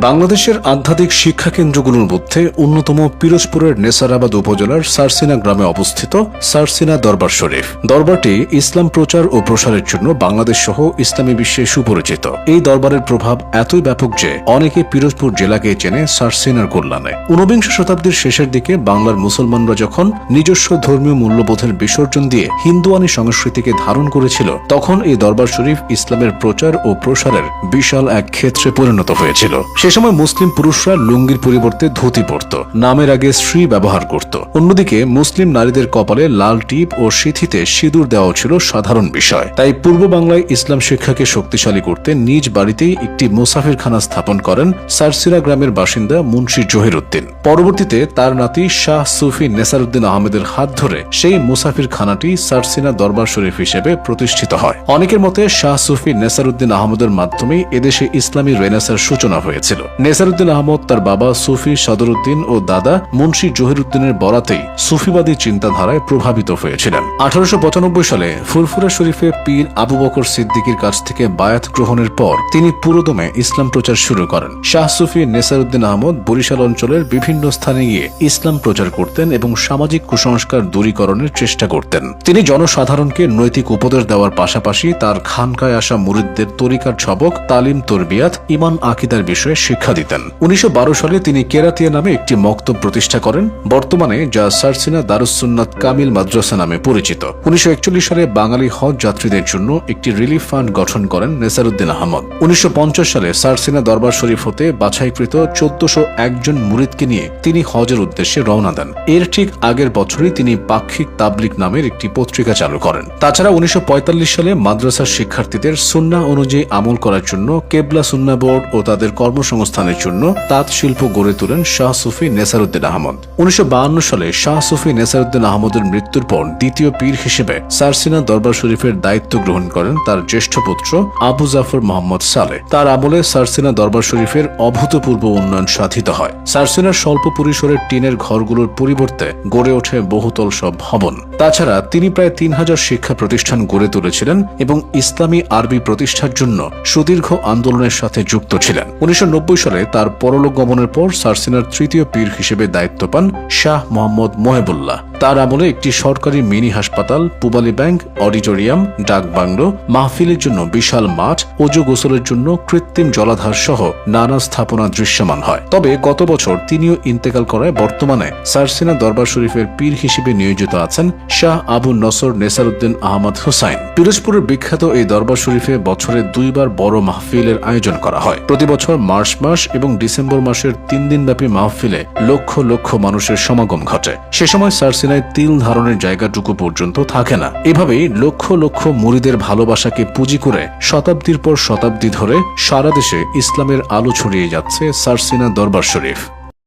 বাংলাদেশের আধ্যাত্মিক শিক্ষা কেন্দ্রগুলোর মধ্যে অন্যতম পিরোজপুরের নেসারাবাদ উপজেলার সারসিনা গ্রামে অবস্থিত সারসিনা দরবার শরীফ। দরবারটি ইসলাম প্রচার ও প্রসারের জন্য বাংলাদেশ সহ ইসলামী বিশ্বে সুপরিচিত। এই দরবারের প্রভাব এতই ব্যাপক যে অনেকে পিরোজপুর জেলাকে চেনে সারসিনার কল্যাণে। ঊনবিংশ শতাব্দীর শেষের দিকে বাংলার মুসলমানরা যখন নিজস্ব ধর্মীয় মূল্যবোধের বিসর্জন দিয়ে হিন্দুয়ানি সংস্কৃতিকে ধারণ করেছিল, তখন এই দরবার শরীফ ইসলামের প্রচার ও প্রসারের বিশাল এক ক্ষেত্রে পরিণত হয়েছিল। সে সময় মুসলিম পুরুষরা লুঙ্গির পরিবর্তে ধুতি পরত, নামের আগে শ্রী ব্যবহার করত। অন্যদিকে মুসলিম নারীদের কপালে লাল টিপ ও সিঁথিতে সিঁদুর দেওয়া ছিল সাধারণ বিষয়। তাই পূর্ব বাংলায় ইসলাম শিক্ষাকে শক্তিশালী করতে নিজ বাড়িতেই একটি মুসাফিরখানা স্থাপন করেন সারসিনা গ্রামের বাসিন্দা মুন্সি জহিরুদ্দিন। পরবর্তীতে তার নাতি শাহ সুফি নেসারউদ্দিন আহমেদের হাত ধরে সেই মুসাফিরখানাটি সারসিনা দরবার শরীফ হিসেবে প্রতিষ্ঠিত হয়। অনেকের মতে শাহ সুফি নেসারউদ্দিন আহমেদের মাধ্যমেই এদেশে ইসলামী রেনেসার সূচনা হয়েছিল। নেসারউদ্দিন আহমদ তার বাবা সুফি সদরউদ্দিন ও দাদা মুন্সি জহিরুদ্দিনের বরাতেই সুফিবাদী চিন্তাধারায় প্রভাবিত হয়েছিলেন। 1895 সালে ফুরফুরা শরীফে পীর আবু বকর সিদ্দিকীর কাছ থেকে বায়াত গ্রহণের পর তিনি পুরোদমে ইসলাম প্রচার শুরু করেন। শাহ সুফি নেসারউদ্দিন আহমদ বরিশাল অঞ্চলের বিভিন্ন স্থানে গিয়ে ইসলাম প্রচার করতেন এবং সামাজিক কুসংস্কার দূরীকরণের চেষ্টা করতেন। তিনি জনসাধারণকে নৈতিক উপদেশ দেওয়ার পাশাপাশি তার খানকায় আসা মুরিদদের তরিকার সবক, তালিম, তরবিয়াত, ঈমান, আকীদার বিষয়ে শিক্ষা দিতেন। 1912 সালে তিনি কেরাতিয়া নামে একটি মক্তব প্রতিষ্ঠা করেন, বর্তমানে যা সারসিনা দারুস সুন্নাত কামিল মাদ্রাসা নামে পরিচিত। 1941 সালে বাঙালি হজ যাত্রীদের জন্য একটি রিলিফ ফান্ড গঠন করেন নেসারউদ্দিন আহমদ। 1950 সালে সারসিনা দরবার শরীফ হতে বাছাইকৃত 1401 জন মুরিদকে নিয়ে তিনি হজের উদ্দেশ্যে রওনা দেন। এর ঠিক আগের বছরই তিনি পাক্ষিক তাবলিগ নামের একটি পত্রিকা চালু করেন। তাছাড়া 1945 সালে মাদ্রাসার শিক্ষার্থীদের সুন্নাহ অনুযায়ী আমল করার জন্য কেবলা সুন্নাহ বোর্ড ও তাদের কর্মসংস্থানের জন্য তাঁত শিল্প গড়ে তোলেন শাহ সুফি নেসারউদ্দিন আহমদ। 1952 সালে শাহ সুফি নেসারউদ্দিন আহমদের মৃত্যুর পর দ্বিতীয় পীর হিসেবে সারসিনা দরবার শরীফের দায়িত্ব গ্রহণ করেন তার জ্যেষ্ঠ পুত্র আবু জাফর মোহাম্মদ সালেহ। তার আমলে সারসিনা দরবার শরীফের অভূতপূর্ব উন্নয়ন সাধিত হয়। সারসিনার স্বল্প পরিসরের টিনের ঘরগুলোর পরিবর্তে গড়ে ওঠে বহুতল সব ভবন। তাছাড়া তিনি প্রায় 3000 শিক্ষা প্রতিষ্ঠান গড়ে তুলেছিলেন এবং ইসলামী আরবি প্রতিষ্ঠার জন্য সুদীর্ঘ আন্দোলনের সাথে যুক্ত ছিলেন। 1990 সালে তার পরলোক গমনের পর সারসিনার তৃতীয় পীর হিসেবে দায়িত্ব পান শাহ মোহাম্মদ মোহেবুল্লাহ। তার আমলে একটি সরকারি মিনি হাসপাতাল, পুবালী ব্যাংক, অডিটোরিয়াম, ডাক বাংলো, মাহফিলের জন্য বিশাল মাঠ, অজু গোসলের জন্য কৃত্রিম জলাধার সহ নানা স্থাপনা দৃশ্যমান হয়। তবে গত বছর তিনিও ইন্তেকাল করায় বর্তমানে সারসিনা দরবার শরীফের পীর হিসেবে নিয়োজিত আছেন শাহ আবু নসর নেসারউদ্দিন আহমদ হুসাইন। পিরোজপুরের বিখ্যাত এই দরবার শরীফে বছরে 2 বার বড় মাহফিলের আয়োজন করা হয়। প্রতি বছর মার্চ মাস এবং ডিসেম্বর মাসের 3 দিনব্যাপী মাহফিলে লক্ষ লক্ষ মানুষের সমাগম ঘটে। সে সময় সারসিনায় তিল ধারণের জায়গাটুকু পর্যন্ত থাকে না। এভাবেই লক্ষ লক্ষ মুরিদের ভালোবাসাকে পুঁজি করে শতাব্দীর পর শতাব্দী ধরে সারা দেশে ইসলামের আলো ছড়িয়ে যাচ্ছে সারসিনা দরবার শরীফ।